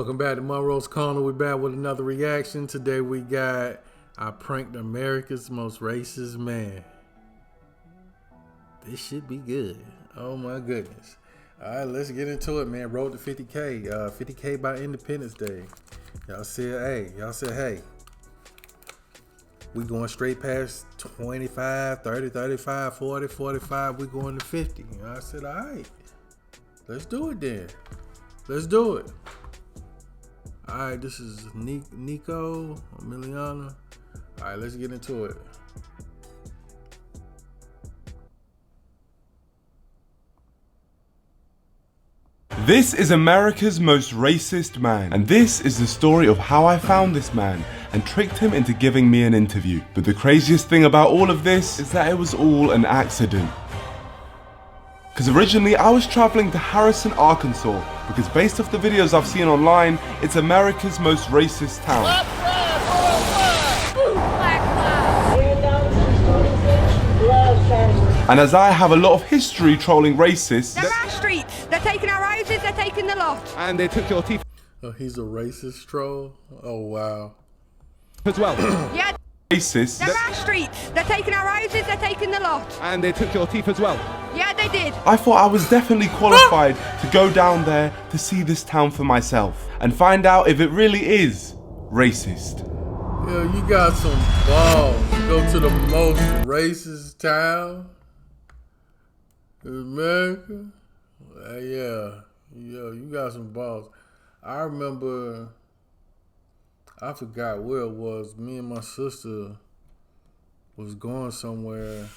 Welcome back to Munroe's Corner. We're back with another reaction. Today we got I pranked America's most racist man. This should be good. Oh my goodness. Alright, let's get into it, man. Road to 50K. 50K by Independence Day. Y'all said, hey. We going straight past 25, 30, 35, 40, 45. We going to 50. I said, alright. Let's do it then. Let's do it. Alright, this is Niko Omilana. Alright, let's get into it. This is America's most racist man, and this is the story of how I found this man and tricked him into giving me an interview. But the craziest thing about all of this is that it was all an accident. Because originally I was traveling to Harrison, Arkansas, because based off the videos I've seen online, it's America's most racist town. And as I have a lot of history trolling racists, they're our streets, they're taking our houses, they're taking the lot. And they took your teeth. Oh, he's a racist troll? Oh, wow. As well. Yeah. Racist. They're our streets, they're taking our houses, they're taking the lot. And they took your teeth as well. Yeah, they did. I thought I was definitely qualified to go down there to see this town for myself and find out if it really is racist. Yo, you got some balls to go to the most racist town in America? Yeah, you got some balls. I remember, I forgot where it was. Me and my sister was going somewhere.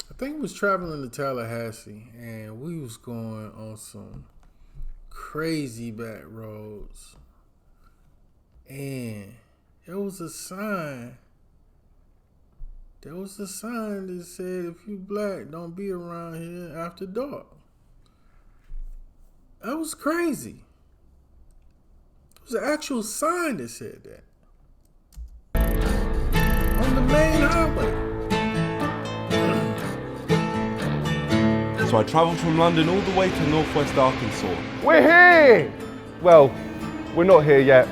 I think we was traveling to Tallahassee, and we was going on some crazy back roads. And there was a sign. There was a sign that said, if you black, don't be around here after dark. That was crazy. It was an actual sign that said that. On the main highway. So I travelled from London all the way to northwest Arkansas. We're here! Well, we're not here yet.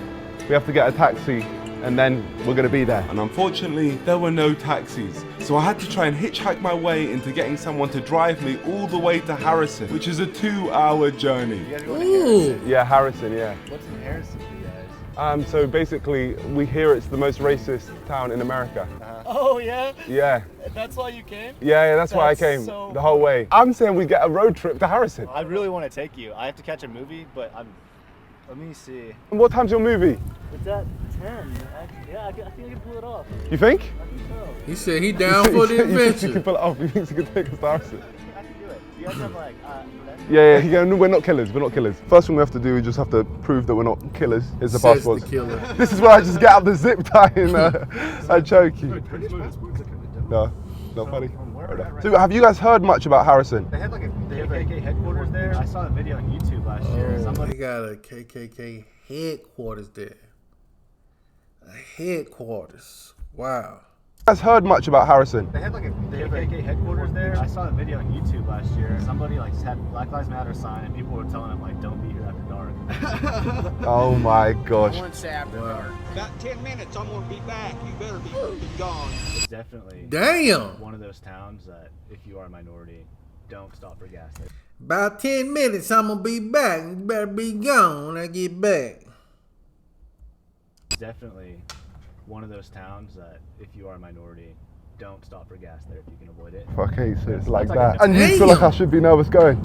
We have to get a taxi and then we're gonna be there. And unfortunately, there were no taxis. So I had to try and hitchhike my way into getting someone to drive me all the way to Harrison, which is a 2-hour journey. Ooh. Yeah, Harrison, yeah. What's in Harrison for you guys? So basically, we hear it's the most racist town in America. Oh, yeah? Yeah. That's why you came? Yeah, that's why I came the whole way. I'm saying we get a road trip to Harrison. I really want to take you. I have to catch a movie, but let me see. And what time's your movie? It's at 10. I think I can pull it off. You think? I think so. He said he down for the You think adventure. you can pull it off? You think you can take us to Harrison? I can do it. You guys have like, Yeah, no, we're not killers, we're not killers. First thing we have to do is just have to prove that we're not killers. Here's the Says passports. the killer. This is where I just get out the zip tie and I choke you. No, not funny. So have you guys heard much about Harrison? They had like a KKK headquarters there. I saw a video on YouTube last year. They got a KKK headquarters there. A headquarters. Wow. You guys heard much about Harrison? They had like a KKK headquarters there. I saw a video on YouTube last year. Somebody like had Black Lives Matter sign and people were telling them like, don't be here after dark. Oh my gosh. Once after dark. About 10 minutes, I'm gonna be back. You better be gone. It's definitely one of those towns that if you are a minority, don't stop for gas. About 10 minutes, I'm gonna be back. You better be gone when I get back. It's definitely one of those towns that if you are a minority, don't stop for gas there if you can avoid it. Okay, so it's like that. And you feel like I should be nervous going?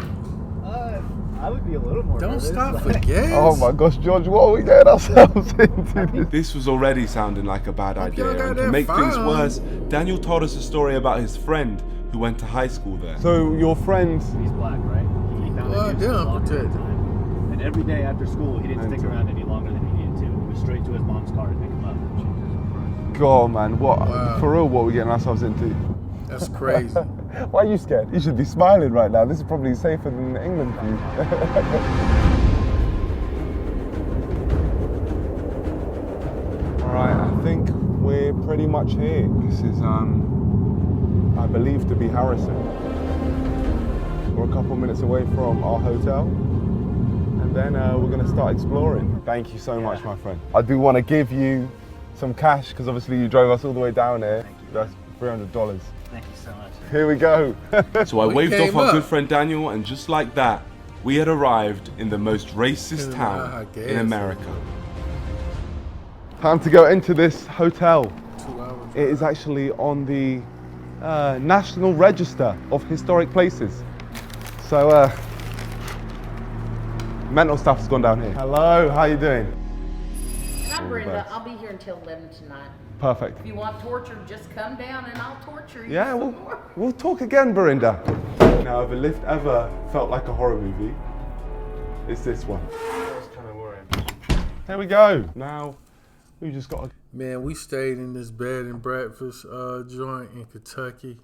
I would be a little more nervous. Don't stop for gas. Oh my gosh, George, what are we getting ourselves into? This was already sounding like a bad idea. And to make things worse, Daniel told us a story about his friend who went to high school there. So your friend... He's black, right? He found Well, a yeah, longer protect. time. And every day after school, he didn't stick around any longer than he needed to. He went straight to his mom's car to pick him up. God, man, what? Wow. For real, what are we getting ourselves into? That's crazy. Why are you scared? You should be smiling right now. This is probably safer than England for you. Alright, I think we're pretty much here. This is, I believe to be Harrison. We're a couple minutes away from our hotel. and then we're going to start exploring. Thank you so much, my friend. I do want to give you some cash because obviously you drove us all the way down here. That's $300. Thank you so much. Here we go. So I We waved off came our up. good friend Daniel, and just like that, we had arrived in the most racist town in America. Time to go into this hotel. 2 hours. It is actually on the National Register of Historic Places. So mental stuff's gone down here. Hello, how you doing? And I'm Brenda. I'll be here until 11 tonight. Perfect. If you want torture, just come down and I'll torture you. Yeah, some more. we'll talk again, Verinda. Now, if a lift ever felt like a horror movie, it's this one. I was kind of worried. There we go. Now, we just got to... Man, we stayed in this bed and breakfast joint in Kentucky.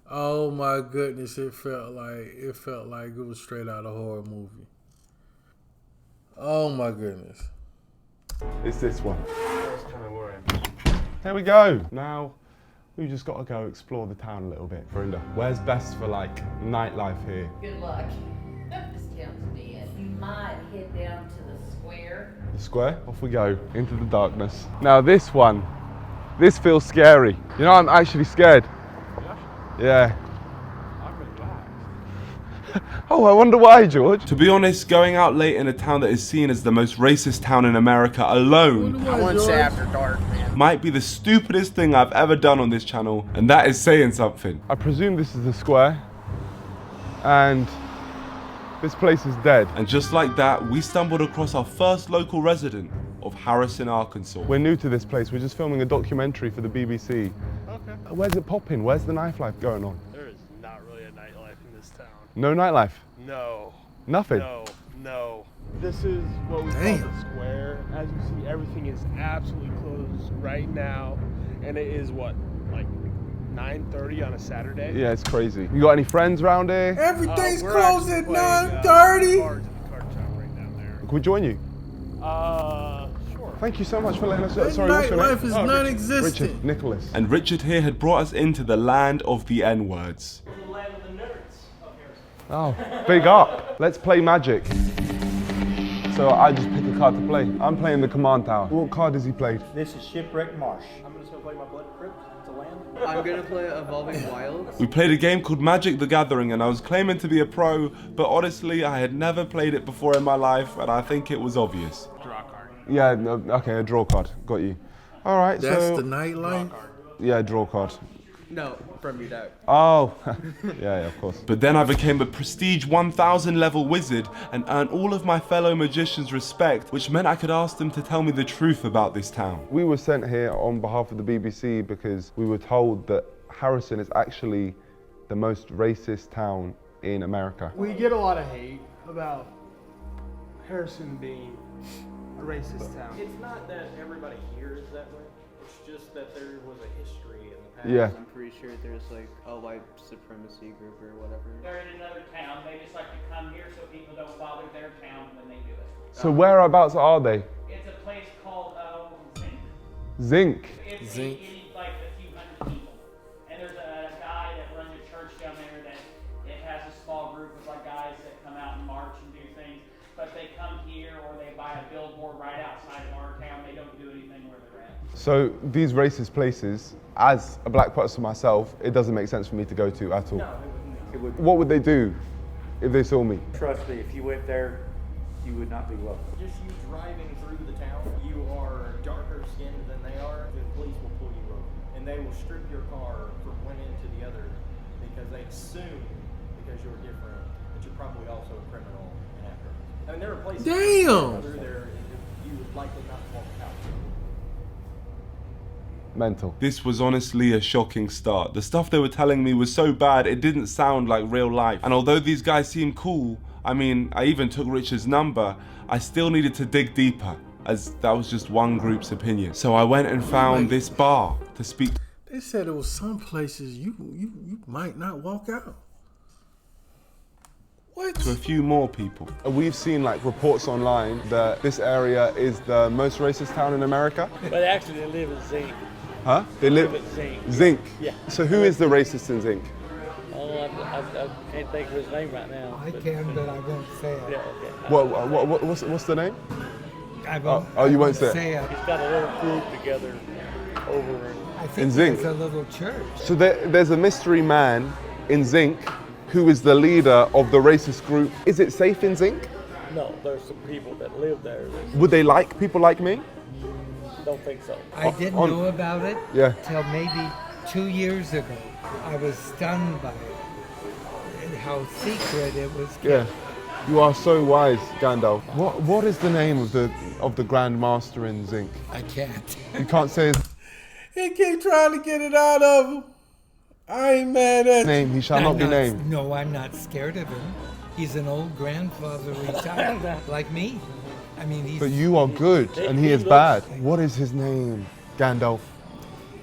Oh my goodness, it felt like it was straight out of a horror movie. Oh my goodness. It's this one. I was kind of worried. There we go. Now, we've just got to go explore the town a little bit. Verinda, where's best for like nightlife here? Good luck. This town's dead. You might head down to the square. The square? Off we go, into the darkness. Now this one, this feels scary. You know, I'm actually scared. Yeah. I'm relaxed. Oh, I wonder why, George. To be honest, going out late in a town that is seen as the most racist town in America alone I want to say after dark. might be the stupidest thing I've ever done on this channel, and that is saying something. I presume this is the square, and this place is dead. And just like that, we stumbled across our first local resident of Harrison, Arkansas. We're new to this place. We're just filming a documentary for the BBC. Okay. Where's it popping? Where's the nightlife going on? There is not really a nightlife in this town. No nightlife? No. Nothing? No. This is what we call the square. As you see, everything is absolutely closed right now. And it is what, like 9:30 on a Saturday? Yeah, it's crazy. You got any friends around here? Everything's We're closed actually at playing, 9:30. cards at the card shop right down there. Can we join you? Sure. Thank you so much for letting us know. That Sorry, what's your name? nightlife is Richard. non-existent. Richard, Nicholas. And Richard here had brought us into the land of the N-words. The land of the nerds up here. Oh, big up. Let's play Magic. So I just pick a card to play. I'm playing the Command Tower. What card has he played? This is Shipwreck Marsh. I'm just gonna play my Blood Crypt to land. I'm gonna play Evolving Wilds. We played a game called Magic the Gathering, and I was claiming to be a pro, but honestly, I had never played it before in my life, and I think it was obvious. Draw card. Yeah, no, okay, a draw card. Got you. All right, That's so... the nightlife. Yeah, draw card. No, from your deck. Oh, yeah, of course. But then I became a prestige 1000 level wizard and earned all of my fellow magicians' respect, which meant I could ask them to tell me the truth about this town. We were sent here on behalf of the BBC because we were told that Harrison is actually the most racist town in America. We get a lot of hate about Harrison being a racist town. It's not that everybody here is that way. It's just that there was a history in the past. Yeah. I'm pretty sure there's like a white supremacy group or whatever. They're in another town. They just like to come here so people don't bother their town when they do it. So whereabouts are they? It's a place called Zinc. Zinc. It's Zinc. like a few hundred people. And there's a guy that runs a church down there that it has a small group of like guys that come out and march and do things. But they come here or they buy a billboard right outside of our town. They don't do anything where they're at. So these racist places, as a black person myself, it doesn't make sense for me to go to at all. No, it wouldn't. What would they do if they saw me? Trust me, if you went there, you would not be welcome. Just you driving through the town, you are darker skinned than they are, the police will pull you over. And they will strip your car from one end to the other because they assume, because you're different, that you're probably also a criminal and after. I mean, there are places Damn. through there you would likely not walk out. Mental. This was honestly a shocking start. The stuff they were telling me was so bad, it didn't sound like real life. And although these guys seemed cool, I mean, I even took Richard's number, I still needed to dig deeper, as that was just one group's opinion. So I went and found this bar to speak They said there was some places you might not walk out. What? to a few more people. We've seen like reports online that this area is the most racist town in America. But actually, they live in Zinc. Huh? They live at Zinc. Zinc. Yeah. So who is the racist in Zinc? Oh, I I can't think of his name right now. I can, but I won't say it. Yeah, okay. What's the name? I won't. You won't say it. He's got a little group together over I in think Zinc. there's a little church. So there's a mystery man in Zinc who is the leader of the racist group. Is it safe in Zinc? No, there's some people that live there. Would they like people like me? Don't think so. I didn't know about it till maybe 2 years ago. I was stunned by it and how secret it was kept. Yeah. You are so wise, Gandalf. What is the name of the Grand Master in Zinc? I can't. You can't say his He keep trying to get it out of him. I ain't mad at name. you. He shall not be named. No, I'm not scared of him. He's an old grandfather retired, like me. I mean, he's... But you are good, and he is bad. What is his name, Gandalf?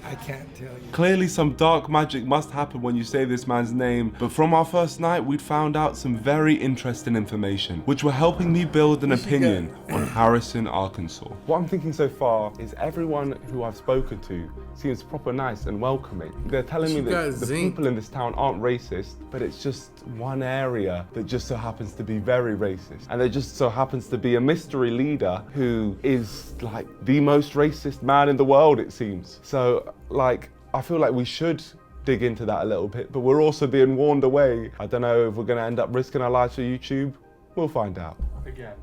I can't tell you. Clearly some dark magic must happen when you say this man's name, but from our first night we'd found out some very interesting information, which were helping me build an opinion on Harrison, Arkansas. What I'm thinking so far is everyone who I've spoken to seems proper nice and welcoming. They're telling me that the people in this town aren't racist, but it's just one area that just so happens to be very racist. And there just so happens to be a mystery leader who is like the most racist man in the world, it seems. So, like, I feel like we should dig into that a little bit, but we're also being warned away. I don't know if we're gonna end up risking our lives for YouTube. We'll find out. again.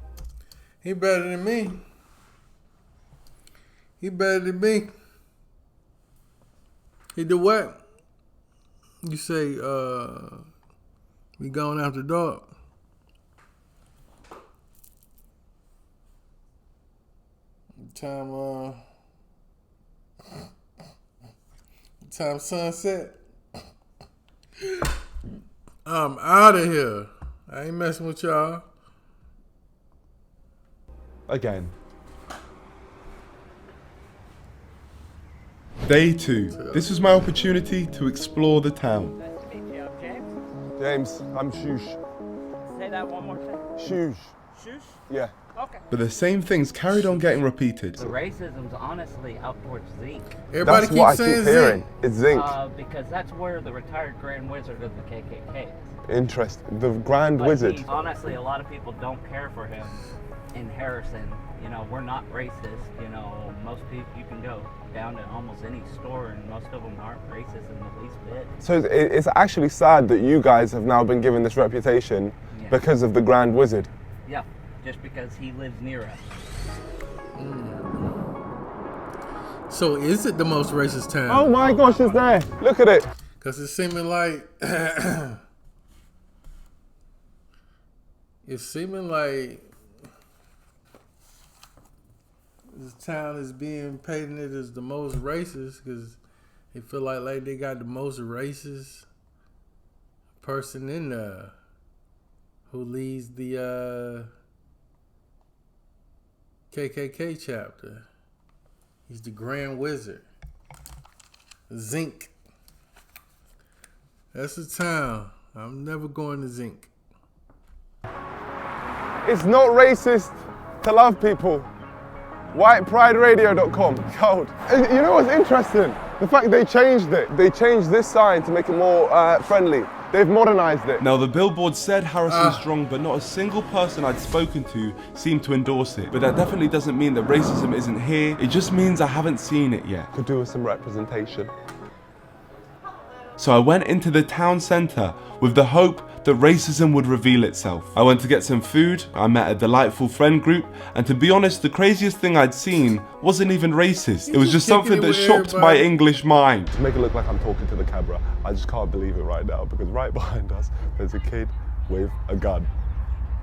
He better than me. He better than me. He do what? You say, we going after dark. Time sunset. I'm out of here. I ain't messing with y'all. Again. Day 2. This was my opportunity to explore the town. Nice to meet you, James. James, I'm Shoosh. Say that one more time. Shoosh. Shoosh? Yeah. Okay. But the same things carried on getting repeated. The racism's honestly out towards Zinc. Everybody keeps saying Zinc. It's Zinc. Because that's where the retired Grand Wizard of the KKK is. Interesting. The Grand Wizard. Honestly, a lot of people don't care for him in Harrison. You know, we're not racist. You know, most people, you can go down to almost any store and most of them aren't racist in the least bit. So it's actually sad that you guys have now been given this reputation because of the Grand Wizard. Yeah, just because he lives near us. So is it the most racist town? Oh my gosh, it's there. Look at it. Because it's seeming like... it's seeming like this town is being painted as the most racist because they feel like they got the most racist person in there who leads the KKK chapter. He's the Grand Wizard. Zinc. That's the town. I'm never going to Zinc. It's not racist to love people. WhitePrideRadio.com. Cold. You know what's interesting? The fact they changed it. They changed this sign to make it more friendly. They've modernized it. Now the billboard said Harrison strong, but not a single person I'd spoken to seemed to endorse it. But that definitely doesn't mean that racism isn't here. It just means I haven't seen it yet. Could do with some representation. So I went into the town centre with the hope that racism would reveal itself. I went to get some food, I met a delightful friend group, and to be honest, the craziest thing I'd seen wasn't even racist. It was just something that shocked my English mind. To make it look like I'm talking to the camera, I just can't believe it right now because right behind us, there's a kid with a gun.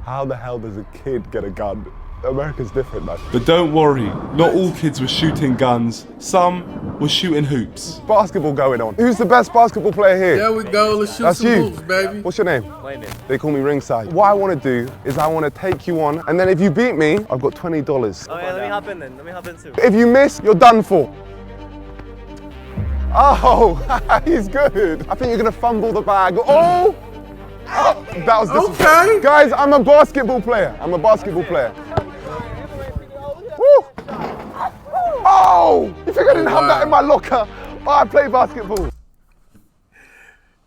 How the hell does a kid get a gun? America's different, man. But don't worry, not all kids were shooting guns. Some were shooting hoops. Basketball going on. Who's the best basketball player here? There we go, let's shoot That's some you. hoops, baby. What's your name? Landon. They call me Ringside. What I want to do is I want to take you on, and then if you beat me, I've got $20. Oh yeah, let me hop in then. Let me hop in too. If you miss, you're done for. Oh, he's good. I think you're going to fumble the bag. Oh! Oh, that was disrespectful. Okay. Guys, I'm a basketball player. I'm a basketball player. Woo! Oh! You think I didn't have that in my locker? Oh, I play basketball.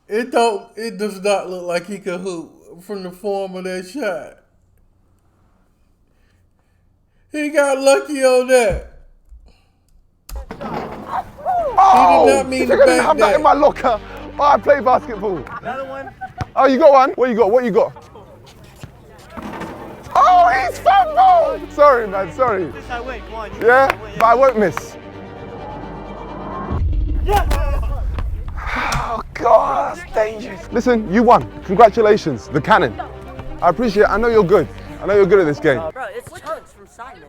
It does not look like he could hoop from the form of that shot. He got lucky on that. Oh, He did not mean if to you're gonna bank have that in my locker. Oh, I play basketball. Another one? Oh, you got one? What you got? What you got? Oh, he's fumbled! Sorry, man, sorry. I win. Come on. Yeah, but I won't miss. Oh, God, that's dangerous. Listen, you won. Congratulations, the cannon. I appreciate it. I know you're good. I know you're good at this game. Bro, it's Chunks from Simon.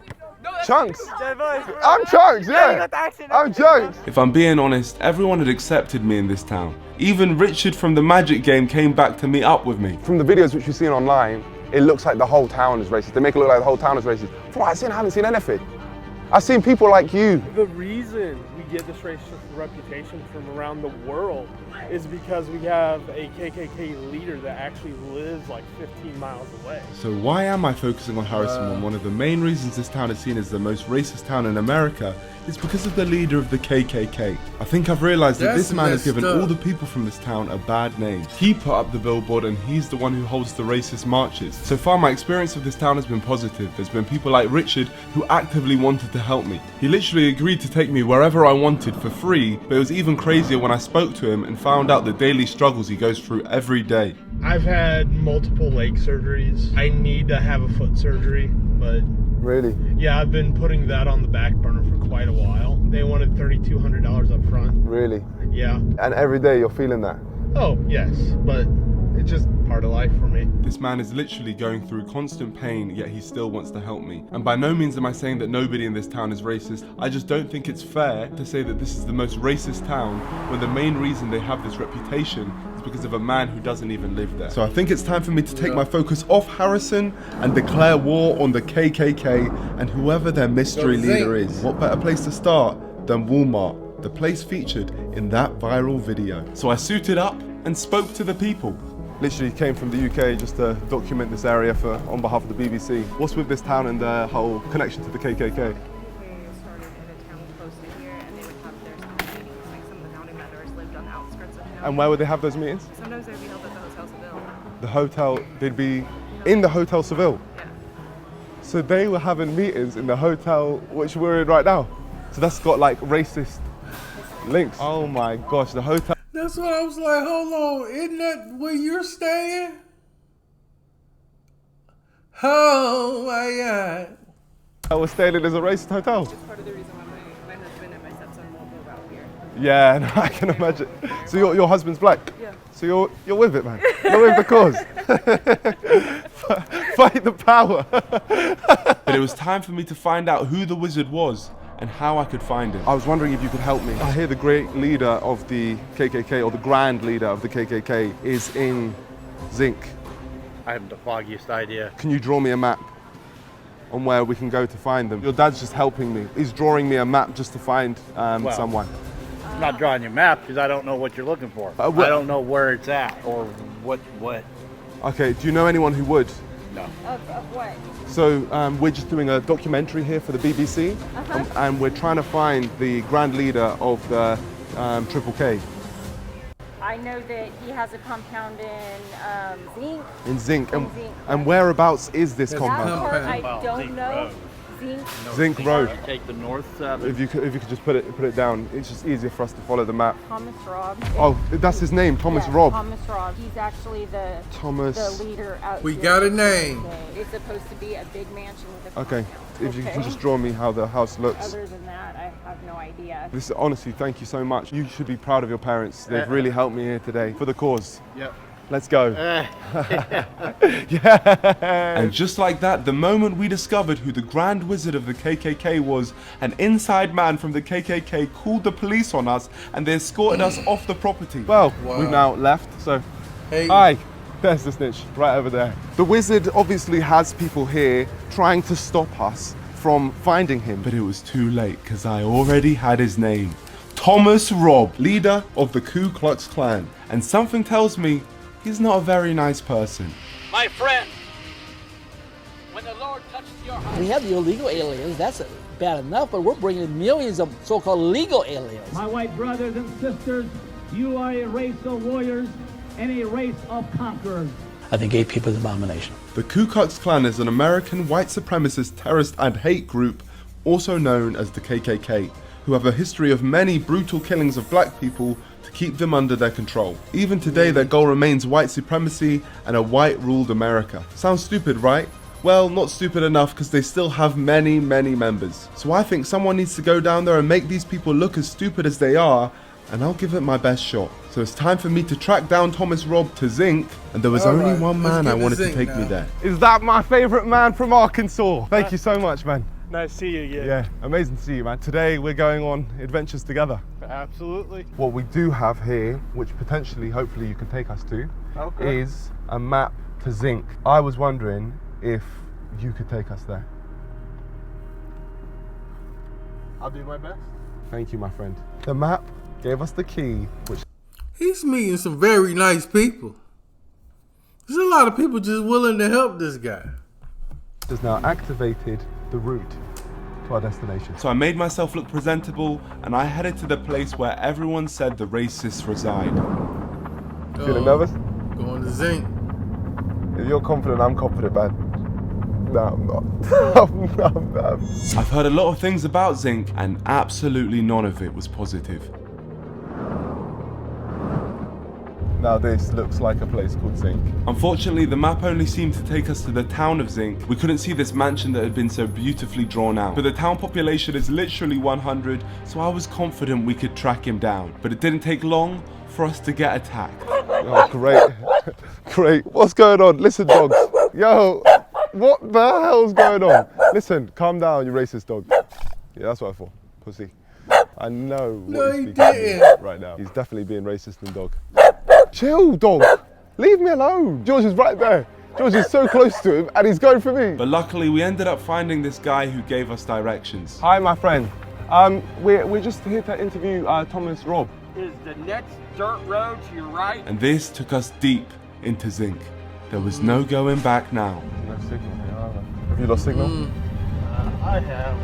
Chunks? I'm Chunks, yeah. I'm Chunks. If I'm being honest, everyone had accepted me in this town. Even Richard from the Magic game came back to meet up with me. From the videos which we've seen online, it looks like the whole town is racist. They make it look like the whole town is racist. From what I've seen, I haven't seen anything. I've seen people like you. The reason we get this racist reputation from around the world is because we have a KKK leader that actually lives like 15 miles away. So why am I focusing on Harrison when one of the main reasons this town is seen as the most racist town in America is because of the leader of the KKK. I think I've realized that this man has given all the people from this town a bad name. He put up the billboard and he's the one who holds the racist marches. So far my experience with this town has been positive. There's been people like Richard who actively wanted to help me. He literally agreed to take me wherever I wanted for free, but it was even crazier when I spoke to him and found out the daily struggles he goes through every day. I've had multiple leg surgeries. I need to have a foot surgery, but really? Yeah, I've been putting that on the back burner for quite a while. They wanted $3,200 up front. Really? Yeah. And every day you're feeling that? Oh, yes, but it's just part of life for me. This man is literally going through constant pain, yet he still wants to help me. And by no means am I saying that nobody in this town is racist. I just don't think it's fair to say that this is the most racist town when the main reason they have this reputation is because of a man who doesn't even live there. So I think it's time for me to take my focus off Harrison and declare war on the KKK and whoever their mystery leader is. What better place to start than Walmart, the place featured in that viral video. So I suited up and spoke to the people. Literally came from the UK just to document this area on behalf of the BBC. What's with this town and the whole connection to the KKK? They started in a town close to here, and they would have their meetings. Like some of the founding members lived on the outskirts of town. And where would they have those meetings? Sometimes they'd be held at the Hotel Seville. The hotel, they'd be in the Hotel Seville? Yeah. So they were having meetings in the hotel which we're in right now. So that's got like racist links. Oh my gosh, the hotel. That's what I was like, hold on, isn't that where you're staying? Oh my God. I was staying in as a racist hotel. It's part of the reason why my husband and my stepson won't move out here. Yeah, no, I can imagine. So your husband's black? Yeah. So you're with it, man. You're with the cause. Fight the power. But it was time for me to find out who the wizard was and how I could find him. I was wondering if you could help me. I hear the great leader of the KKK, or the grand leader of the KKK, is in Zinc. I haven't the foggiest idea. Can you draw me a map on where we can go to find them? Your dad's just helping me. He's drawing me a map just to find someone. I'm not drawing you a map because I don't know what you're looking for. I don't know where it's at or what. Okay, do you know anyone who would? No. Of what? So we're just doing a documentary here for the BBC, and we're trying to find the grand leader of the Triple K. I know that he has a compound in Zinc. In Zinc. In Zinc. And whereabouts is this That compound? part I don't know. Zinc Road. You take the north side. If you could just put it down, it's just easier for us to follow the map. Thomas Robb. Oh, that's his name, Thomas Yeah, Robb. Thomas Robb. He's actually the leader out We here. got a name. It's supposed to be a big mansion with a Okay, if you can Okay. just draw me how the house looks. Other than that, I have no idea. This honestly, thank you so much. You should be proud of your parents. They've really helped me here today for the cause. Yep. Let's go. And just like that, the moment we discovered who the Grand Wizard of the KKK was, an inside man from the KKK called the police on us and they escorted us off the property. Well, we've now left, so hi. There's the snitch, right over there. The wizard obviously has people here trying to stop us from finding him. But it was too late, because I already had his name. Thomas Robb, leader of the Ku Klux Klan. And something tells me he's not a very nice person. My friend, when the Lord touches your heart. We have the illegal aliens, that's bad enough, but we're bringing in millions of so-called legal aliens. My white brothers and sisters, You are a race of warriors and a race of conquerors. I think gay people is an abomination. The Ku Klux Klan is an American white supremacist terrorist and hate group, also known as the KKK, who have a history of many brutal killings of black people to keep them under their control. Even today, their goal remains white supremacy and a white-ruled America. Sounds stupid, right? Well, not stupid enough because they still have many, many members. So I think someone needs to go down there and make these people look as stupid as they are, and I'll give it my best shot. So it's time for me to track down Thomas Robb to Zinc, and there was only one man I wanted to take me there. Is that my favourite man from Arkansas? Thank you so much, man. Nice to see you again. Yeah, amazing to see you, man. Today we're going on adventures together. Absolutely. What we do have here, which potentially, hopefully you can take us to, is a map to Zinc. I was wondering if you could take us there. I'll do my best. Thank you, my friend. The map gave us the key, which... He's meeting some very nice people. There's a lot of people just willing to help this guy. has now activated the route to our destination. So I made myself look presentable and I headed to the place where everyone said the racists reside. Feeling nervous? Going to Zinc. If you're confident, I'm confident, man. No, I'm not. I'm not. I've heard a lot of things about Zinc and absolutely none of it was positive. Now this looks like a place called Zinc. Unfortunately, the map only seemed to take us to the town of Zinc. We couldn't see this mansion that had been so beautifully drawn out. But the town population is literally 100, so I was confident we could track him down. But it didn't take long for us to get attacked. Oh, great. Great. What's going on? Listen, dogs. Yo, what the hell's going on? Listen, calm down, you racist dog. Yeah, that's what I thought. Pussy. I know what he's speaking right now. He's definitely being racist and dog. Chill, dog. Leave me alone. George is right there. George is so close to him and he's going for me. But luckily we ended up finding this guy who gave us directions. Hi, my friend. We're just here to interview Thomas Robb. Is the next dirt road to your right? And this took us deep into Zinc. There was no going back now. No signal here, either. Have you lost signal? I have.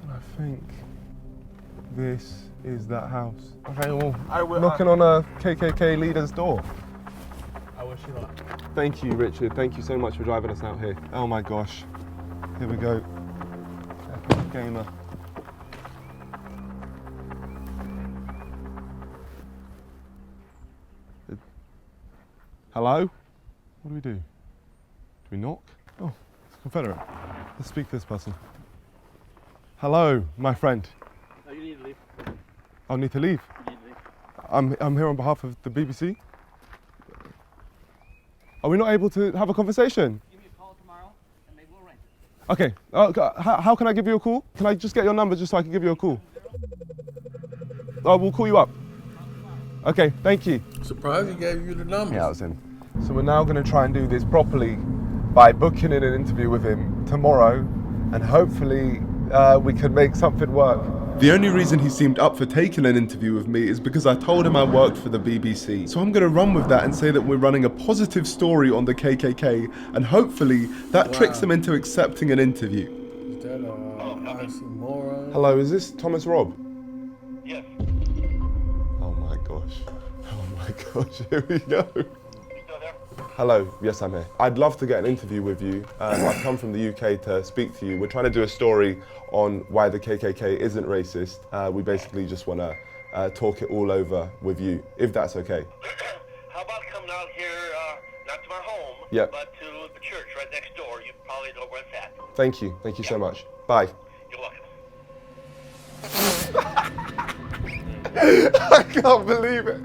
I think this is that house. Okay, well, knocking on a KKK leader's door. I wish you luck. Thank you, Richard. Thank you so much for driving us out here. Oh my gosh. Here we go. Epic gamer. Hello? What do we do? Do we knock? Oh, it's Confederate. Let's speak to this person. Hello, my friend. No, you need to leave. I'll need to leave. You need to leave. I'm here on behalf of the BBC. Are we not able to have a conversation? Give me a call tomorrow and maybe we'll arrange it. Okay. How can I give you a call? Can I just get your number just so I can give you a call? Oh, we'll call you up. Okay, thank you. Surprised he gave you the number. Yeah, that was him. So we're now going to try and do this properly by booking in an interview with him tomorrow, and hopefully we can make something work. The only reason he seemed up for taking an interview with me is because I told him I worked for the BBC. So I'm going to run with that and say that we're running a positive story on the KKK, and hopefully that tricks him into accepting an interview. Is that oxymoron? Hello, is this Thomas Robb? Yes. Oh my gosh, here we go. Hello, yes, I'm here. I'd love to get an interview with you. I've come from the UK to speak to you. We're trying to do a story on why the KKK isn't racist. We basically just want to talk it all over with you, if that's okay. How about coming out here, not to my home, but to the church right next door? You probably know where it's at. Thank you so much. Bye. You're welcome. I can't believe it.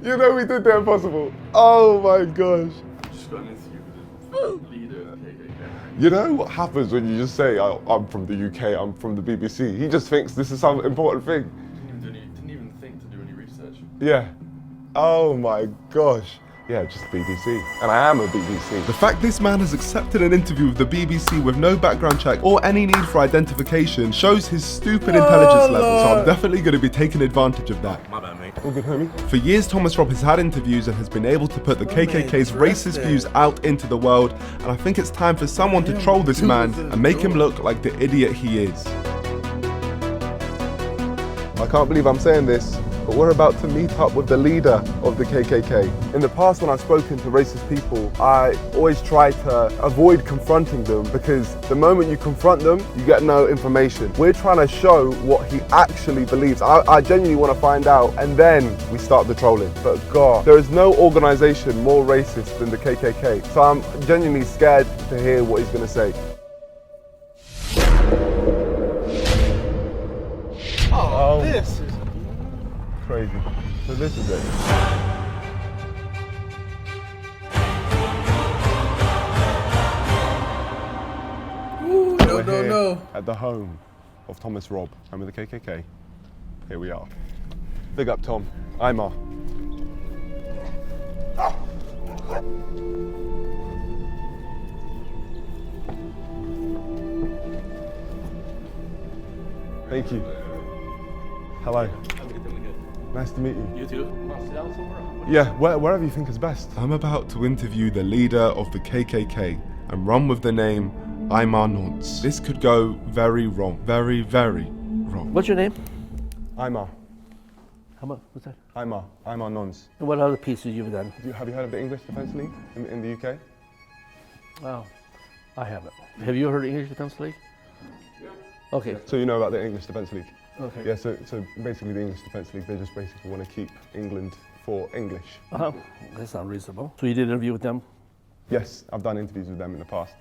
You know we did the impossible. Oh my gosh. Just got an interview with the leader of the KKK. You know what happens when you just say, I'm from the UK, I'm from the BBC? He just thinks this is some important thing. Didn't even think to do any research. Yeah. Oh my gosh. Yeah, just BBC. And I am a BBC. The fact this man has accepted an interview with the BBC with no background check or any need for identification shows his stupid intelligence level, so I'm definitely going to be taking advantage of that. My bad, mate. All good, homie. For years, Thomas Robb has had interviews and has been able to put the KKK's racist views out into the world, and I think it's time for someone to troll this man and make him look like the idiot he is. I can't believe I'm saying this, but we're about to meet up with the leader of the KKK. In the past, when I've spoken to racist people, I always try to avoid confronting them because the moment you confront them, you get no information. We're trying to show what he actually believes. I genuinely want to find out, and then we start the trolling. But God, there is no organization more racist than the KKK. So I'm genuinely scared to hear what he's going to say. Oh, this is crazy. So this is it. Ooh, no. At the home of Thomas Robb, home of the KKK. Here we are. Big up, Tom. Imar. Thank you. Hello. Nice to meet you. You too. Yeah, wherever you think is best. I'm about to interview the leader of the KKK and run with the name Imar Nonce. This could go very wrong. Very, very wrong. What's your name? Imar. How much? What's that? Imar Nonce. And what other pieces you've done? Have you heard of the English Defence League in the UK? Oh, I haven't. Have you heard of English Defence League? Yeah. Okay. So you know about the English Defence League? Okay. Yeah, so basically the English Defence League, they just basically want to keep England for English. That sounds reasonable. So you did an interview with them? Yes, I've done interviews with them in the past.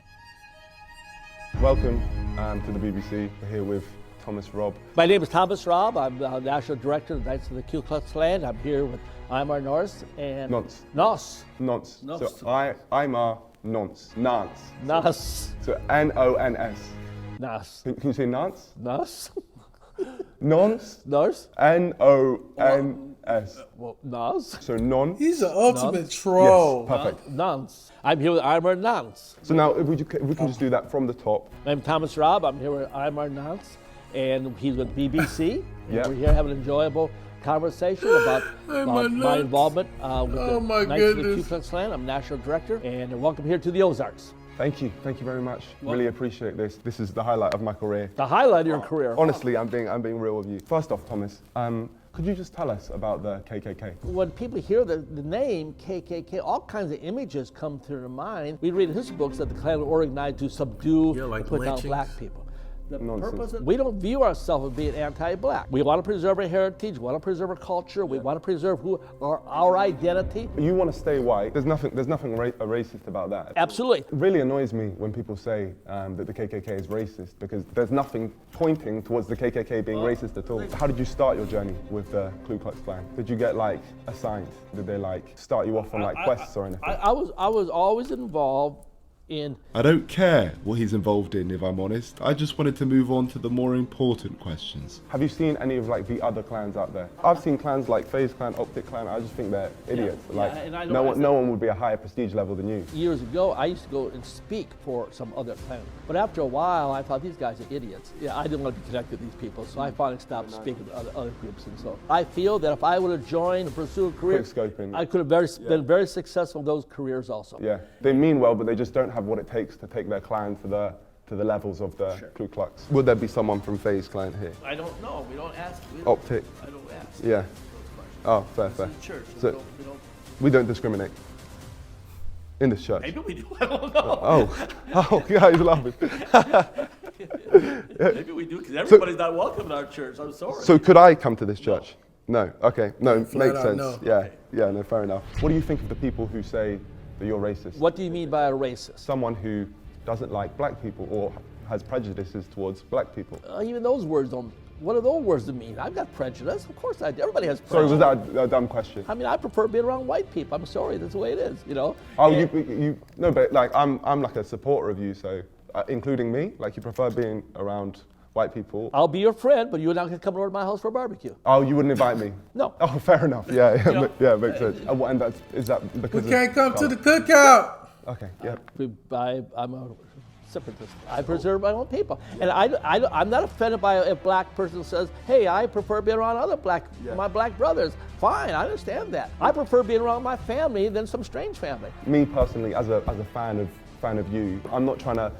Welcome to the BBC. We're here with Thomas Robb. My name is Thomas Robb. I'm the National Director of the Knights of the Ku Klux Klan. I'm here with Imar Nonce and... Nonce. So Imar Nonce. Nonce. So N-O-N-S. Nonce. Can you say Nonce? Nonce. Nonce? Nonce? N-O-N-S. Well, Nonce. So non? He's an ultimate troll. Yes, perfect. Nonce. I'm here with Imar Nonce. So now, if we can just do that from the top. I'm Thomas Robb. I'm here with Imar Nonce, and he's with BBC. Yeah. We're here having an enjoyable conversation about my involvement with the Knights of the Ku Klux Klan. I'm National Director, and welcome here to the Ozarks. Thank you very much. Really appreciate this. This is the highlight of my career. The highlight of your career? Honestly, I'm being real with you. First off, Thomas, could you just tell us about the KKK? When people hear the name KKK, all kinds of images come to their mind. We read in history books that the Klan were organized to subdue and put down black people. The purpose we don't view ourselves as being anti-black. We want to preserve our heritage, we want to preserve our culture, we want to preserve our identity. You want to stay white. There's nothing racist about that. Absolutely. It really annoys me when people say that the KKK is racist because there's nothing pointing towards the KKK being racist at all. How did you start your journey with the Ku Klux Klan? Did you get assigned? Did they start you off on quests or anything? I was always involved in... I don't care what he's involved in, if I'm honest. I just wanted to move on to the more important questions. Have you seen any of the other clans out there? I've seen clans like FaZe Clan, Optic Clan. I just think they're idiots. No one would be a higher prestige level than you. Years ago, I used to go and speak for some other clan. But after a while, I thought these guys are idiots. Yeah, I didn't want to be connected with these people, so I finally stopped speaking to other groups. And so I feel that if I would have joined and pursued a career, I could have been very successful in those careers also. Yeah, they mean well, but they just don't have what it takes to take their clan to the levels of the Ku Klux. Would there be someone from FaZe Clan here? I don't know. We don't ask. Optic. I don't ask. Yeah. Oh, fair. This is a church. So we don't discriminate in this church. Maybe we do. I don't know. Oh, yeah, he's laughing. Maybe we do because everybody's not welcome in our church. I'm sorry. So could I come to this church? No. Okay. No, makes sense. No. Yeah. No, fair enough. What do you think of the people who say that you're racist? What do you mean by a racist? Someone who doesn't like black people or has prejudices towards black people. Even those words don't. What do those words mean? I've got prejudice. Of course I do. Everybody has Sorry, prejudice. was that a dumb question? I mean, I prefer being around white people. I'm sorry, that's the way it is, you know? Oh, no, but I'm a supporter of you, so including me, you prefer being around white people. I'll be your friend, but you're not going to come over to my house for a barbecue. Oh, you wouldn't invite me? No. Oh, fair enough. Yeah, yeah, makes sense. And is that because we can't come to the cookout? Okay, yeah. I'm a separatist. I preserve my own people. And I'm not offended by a black person who says, hey, I prefer being around my black brothers. Fine, I understand that. I prefer being around my family than some strange family. Me personally, as a fan of you, I'm not trying to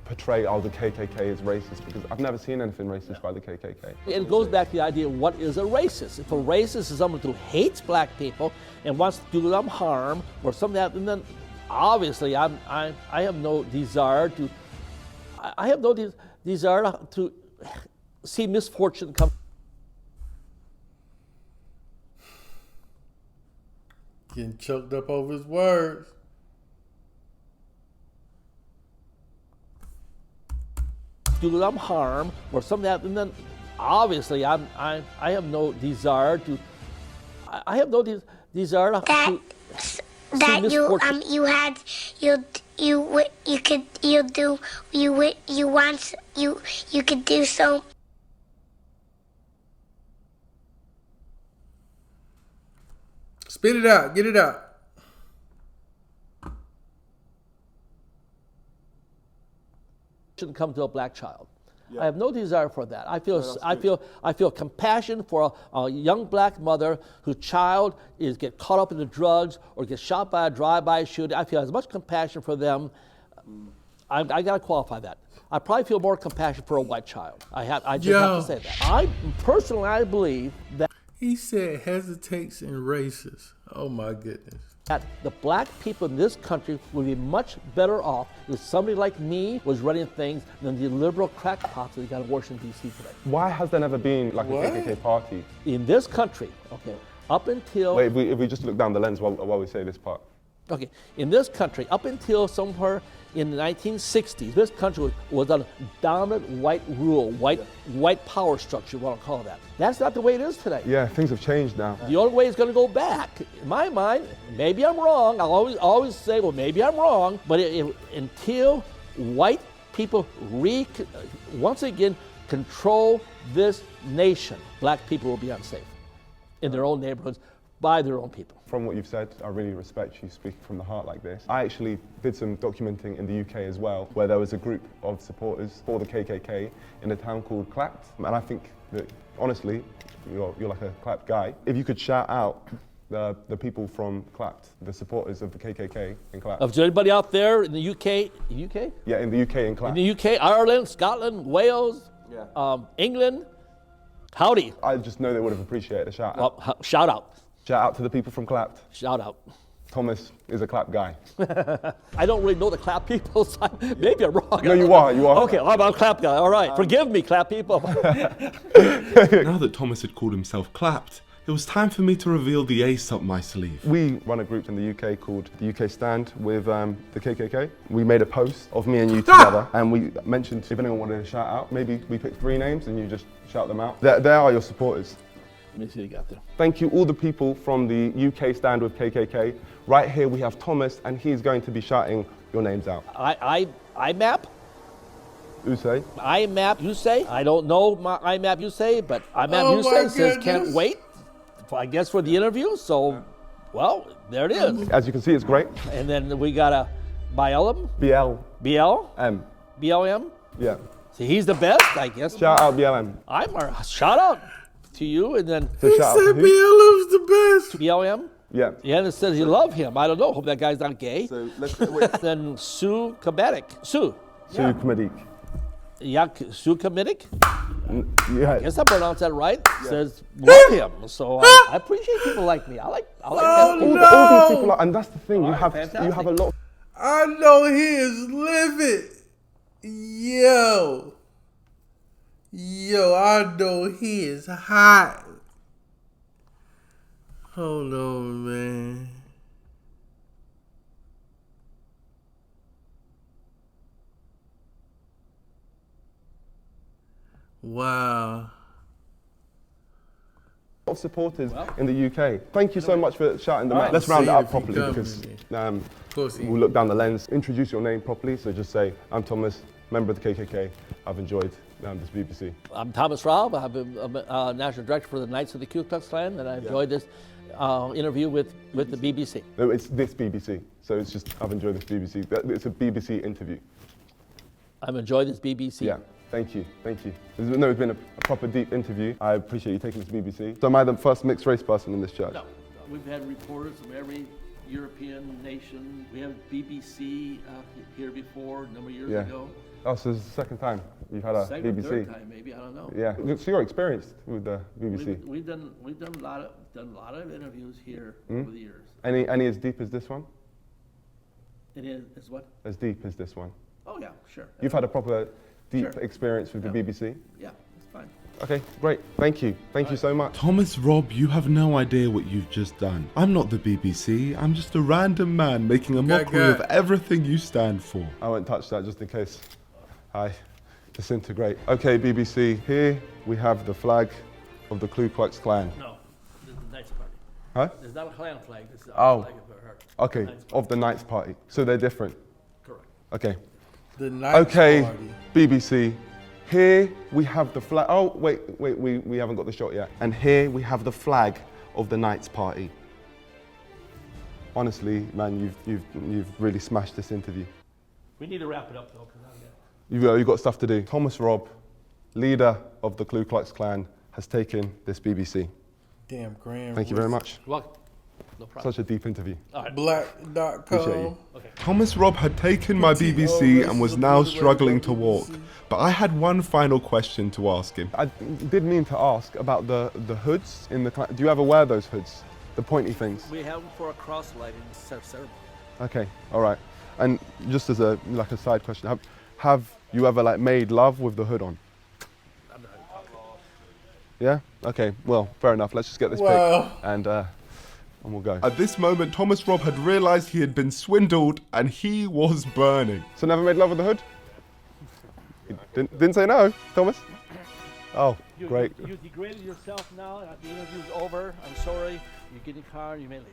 portray the KKK as racist, because I've never seen anything racist by the KKK. It goes back to the idea of what is a racist. If a racist is someone who hates black people and wants to do them harm or something like that, and then obviously I have no desire to see misfortune come. Getting choked up over his words. Do them harm or something like that, and then obviously I have no desire to you could do so. Spit it out, get it out. Shouldn't come to a black child. Yeah. I have no desire for that. I feel compassion for a young black mother whose child get caught up in the drugs or gets shot by a drive-by shooting. I feel as much compassion for them. I got to qualify that. I probably feel more compassion for a white child. I just have to say that. I believe that he said hesitates and racist. Oh my goodness. That the black people in this country would be much better off if somebody like me was running things than the liberal crackpots that we got in Washington, D.C. today. Why has there never been like a KKK party? In this country, okay, up until... Wait, if we just look down the lens while we say this part. Okay, in this country, up until somewhere in the 1960s, this country was a dominant white rule, white power structure, what I'll call that. That's not the way it is today. Yeah, things have changed now. The only way it's going to go back, in my mind, maybe I'm wrong, I'll always say, well, maybe I'm wrong, but until white people once again control this nation, black people will be unsafe in their own neighborhoods by their own people. From what you've said, I really respect you speaking from the heart like this. I actually did some documenting in the UK as well, where there was a group of supporters for the KKK in a town called Clapt. And I think that, honestly, you're like a Clapt guy. If you could shout out the people from Clapt, the supporters of the KKK in Clapt. Of anybody out there in the UK? UK? Yeah, in the UK in Clapt. In the UK, Ireland, Scotland, Wales, England, howdy. I just know they would have appreciated a shout out. Well, shout out. Shout out to the people from Clapt. Shout out. Thomas is a Clapt guy. I don't really know the Clapt people, so maybe I'm wrong. No, you are. Okay, I'm a Clapt guy. All right, forgive me, Clapt people. Now that Thomas had called himself Clapt, it was time for me to reveal the ace up my sleeve. We run a group in the UK called the UK Stand with the KKK. We made a post of me and you together, and we mentioned if anyone wanted to shout out, maybe we picked 3 names and you just shout them out. They are your supporters. Let me see what you got there. Thank you all the people from the UK Stand with KKK. Right here we have Thomas, and he's going to be shouting your names out. IMAP? Usay? IMAP Usay? I don't know my IMAP Usay, but IMAP Usay says can't wait, I guess, for the interview. So, well, there it is. As you can see, it's great. And then we got a BLM? BLM. BLM? Yeah. See, he's the best, I guess. Shout out BLM. Shout out to you, and then he said BLM's the best. BLM? Yeah. Yeah, and it says you love him. I don't know. Hope that guy's not gay. So let's wait. Then Sue Kamidik. Sue Kamidik. Yeah, Sue Kamidik? Yeah. I guess I pronounced that right. Yeah. Says love him. So I appreciate people like me. I like all these people and that's the thing. You have a lot. I know he is livid. Yo, I know he is hot. Hold on, man. Wow. of supporters in the UK. Thank you so much for shouting them out. Let's round it up properly because we'll look down the lens. Introduce your name properly, so just say, I'm Thomas, member of the KKK. I've enjoyed this BBC. I'm Thomas Robb. I'm a National Director for the Knights of the Ku Klux Klan, and I enjoyed this interview with the BBC. No, it's this BBC, so it's just, I've enjoyed this BBC. It's a BBC interview. I've enjoyed this BBC. Yeah. Thank you, thank you. It's been a proper deep interview. I appreciate you taking this to BBC. So am I the first mixed race person in this church? No, we've had reporters from every European nation. We have BBC here before, a number of years ago. Oh, so this is the second time you've had a BBC? Third time maybe, I don't know. Yeah, so you're experienced with the BBC. We've done a lot of interviews here over the years. Any as deep as this one? It is what? As deep as this one? Oh yeah, sure. You've had a proper deep experience with the BBC? Yeah, it's fine. Okay, great. Thank you. Thank you so much. Thomas Robb, you have no idea what you've just done. I'm not the BBC. I'm just a random man making a mockery of everything you stand for. I won't touch that just in case I disintegrate. Okay, BBC, here we have the flag of the Ku Klux Klan. No, this is the Knights Party. Huh? There's not a Klan flag. This is our flag of her. Okay, of the Knights Party. So they're different? Correct. Okay. The Knights Party. BBC, here we have the flag. Oh, wait, we haven't got the shot yet. And here we have the flag of the Knights Party. Honestly, man, you've really smashed this interview. We need to wrap it up though, because You've got stuff to do. Thomas Robb, leader of the Ku Klux Klan, has taken this BBC. Damn, Graham. Thank you very much. Welcome. No problem. Such a deep interview. Black.com. Appreciate you. Okay. Thomas Robb had taken my BBC and was now struggling to walk. But I had one final question to ask him. I did mean to ask about the hoods in the Klan. Do you ever wear those hoods? The pointy things? We have them for a cross-lighting ceremony. Okay, all right. And just as a side question, have you ever made love with the hood on? I'm not even talking. Yeah? Okay, well, fair enough. Let's just get this pic and we'll go. At this moment, Thomas Robb had realised he had been swindled and he was burning. So never made love with the hood? Didn't say no, Thomas? Oh, great. You degraded yourself now. The interview's over. I'm sorry. You get in the car and you may leave.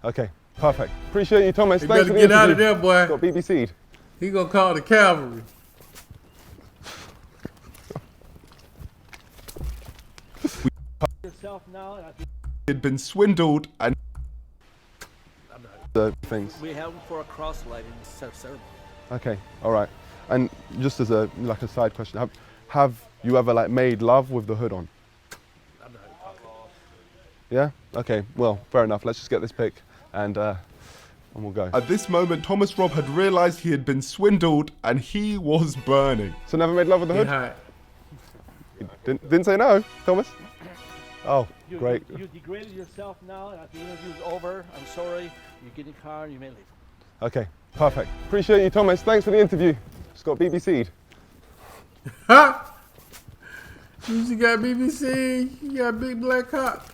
Okay, perfect. Appreciate you, Thomas. You Thanks for better the get out of interview. there, boy. Got BBC'd. He gonna call the cavalry. Yourself now. He had been swindled and the things. We have them for a cross-lighting ceremony. Okay, all right. And just as a side question, have you ever made love with the hood on? I'm not even talking. Yeah? Okay, well, fair enough. Let's just get this pic and we'll go. At this moment, Thomas Robb had realised he had been swindled and he was burning. So never made love with the hood? Didn't say no, Thomas? Oh, great. You degraded yourself now. The interview's over. I'm sorry. You get in the car and you may leave. Okay, perfect. Appreciate you, Thomas. Thanks for the interview. Just got BBC'd. Ha! You got BBC. You got a big black cock.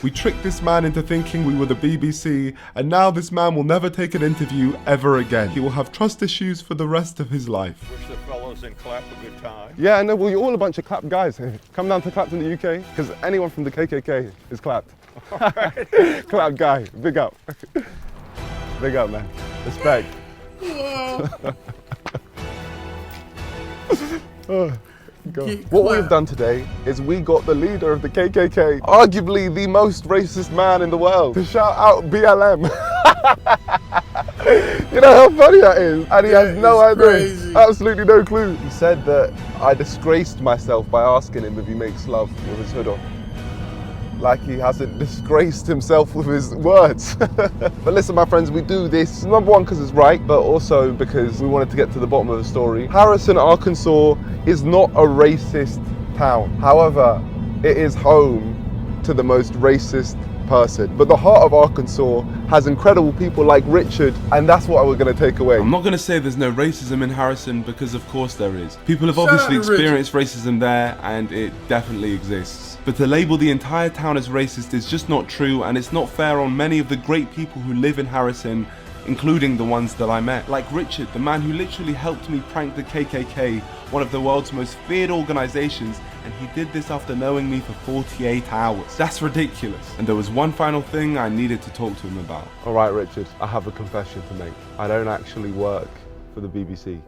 We tricked this man into thinking we were the BBC, and now this man will never take an interview ever again. He will have trust issues for the rest of his life. Wish the fellows in Clap a good time. Yeah, no, well, you're all a bunch of clap guys here. Come down to Clapton, the UK, because anyone from the KKK is clapped. Clap guy, big up. Big up, man. Respect. What we've done today is we got the leader of the KKK, arguably the most racist man in the world, to shout out BLM. You know how funny that is? And he has no idea, crazy. Absolutely no clue. He said that I disgraced myself by asking him if he makes love with his hood on. Like he hasn't disgraced himself with his words. But listen, my friends, we do this, number one, because it's right, but also because we wanted to get to the bottom of the story. Harrison, Arkansas is not a racist town. However, it is home to the most racist person. But the heart of Arkansas has incredible people like Richard, and that's what we're going to take away. I'm not going to say there's no racism in Harrison, because of course there is. People have obviously experienced racism there, and it definitely exists. But to label the entire town as racist is just not true, and it's not fair on many of the great people who live in Harrison, including the ones that I met. Like Richard, the man who literally helped me prank the KKK, one of the world's most feared organizations, and he did this after knowing me for 48 hours. That's ridiculous. And there was one final thing I needed to talk to him about. All right, Richard, I have a confession to make. I don't actually work for the BBC.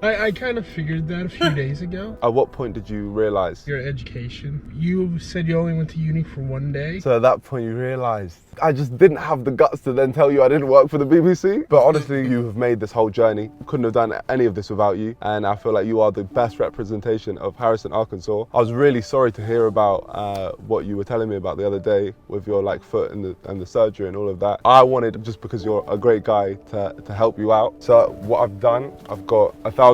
I kind of figured that a few days ago. At what point did you realise? Your education. You said you only went to uni for one day. So at that point you realised. I just didn't have the guts to then tell you I didn't work for the BBC. But honestly, you have made this whole journey. Couldn't have done any of this without you. And I feel like you are the best representation of Harrison, Arkansas. I was really sorry to hear about what you were telling me about the other day with your foot and the surgery and all of that. I wanted, just because you're a great guy, to help you out. So what I've done, I've got $1,000.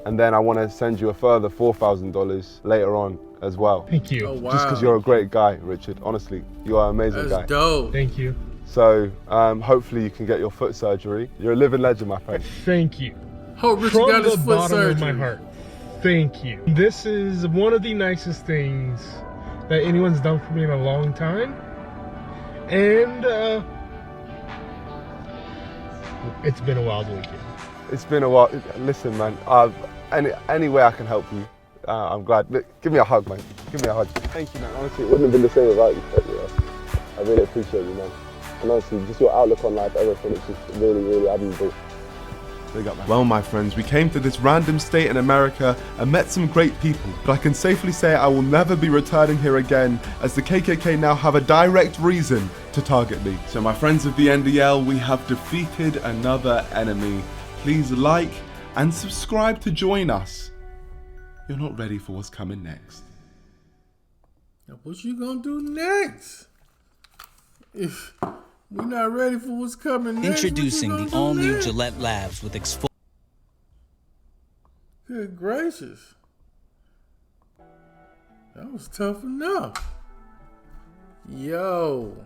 And then I want to send you a further $4,000 later on as well. Thank you. Oh, wow. Just because you're a great guy, Richard. Honestly, you are an amazing guy. That's dope. Thank you. So hopefully you can get your foot surgery. You're a living legend, my friend. Thank you. Hope Richard got his foot From the bottom surgery. of my heart. Thank you. This is one of the nicest things that anyone's done for me in a long time. And it's been a wild weekend. It's been a while. Listen, man, any way I can help you, I'm glad. Look, give me a hug, man. Give me a hug. Thank you, man. Honestly, it wouldn't have been the same without you. But, yeah, I really appreciate you, man. And honestly, just your outlook on life, everything, it's just really, really admirable. Big up, man. Well, my friends, we came to this random state in America and met some great people, but I can safely say I will never be returning here again, as the KKK now have a direct reason to target me. So my friends of the NDL, we have defeated another enemy. Please like and subscribe to join us. You're not ready for what's coming next. Now, what you gonna do next? If we're not ready for what's coming next, Introducing the all-new Gillette Labs with Good gracious. That was tough enough. Yo.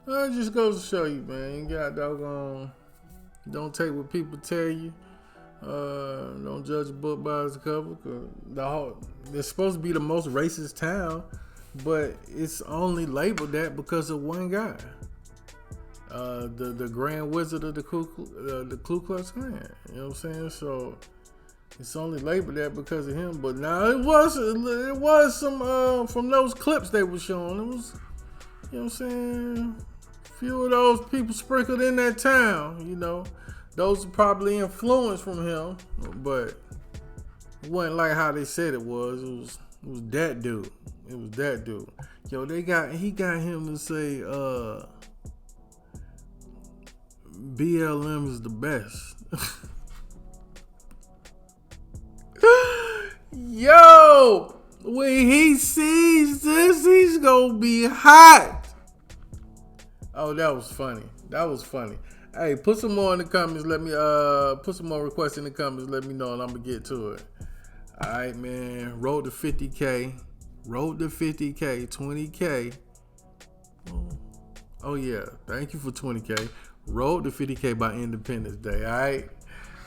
That just goes to show you, man. You got doggone. Don't take what people tell you. Don't judge a book by its cover. It's supposed to be the most racist town, but it's only labeled that because of one guy. The Grand Wizard of the Ku Klux Klan. You know what I'm saying? So it's only labeled that because of him. But now it was some from those clips they were showing. It was, you know what I'm saying? Few of those people sprinkled in that town, you know. Those are probably influenced from him, but it wasn't like how they said it was. It was that dude. It was that dude. Yo, he got him to say BLM is the best. Yo, when he sees this, he's gonna be hot. Oh, that was funny. That was funny. Hey, put some more in the comments. Let me put some more requests in the comments. Let me know, and I'm gonna get to it. All right, man. Road to 50K. Road to 50K. 20K. Oh yeah. Thank you for 20K. Road to 50K by Independence Day. All right.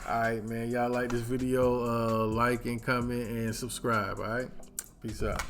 All right, man. Y'all like this video? Like and comment and subscribe. All right. Peace out.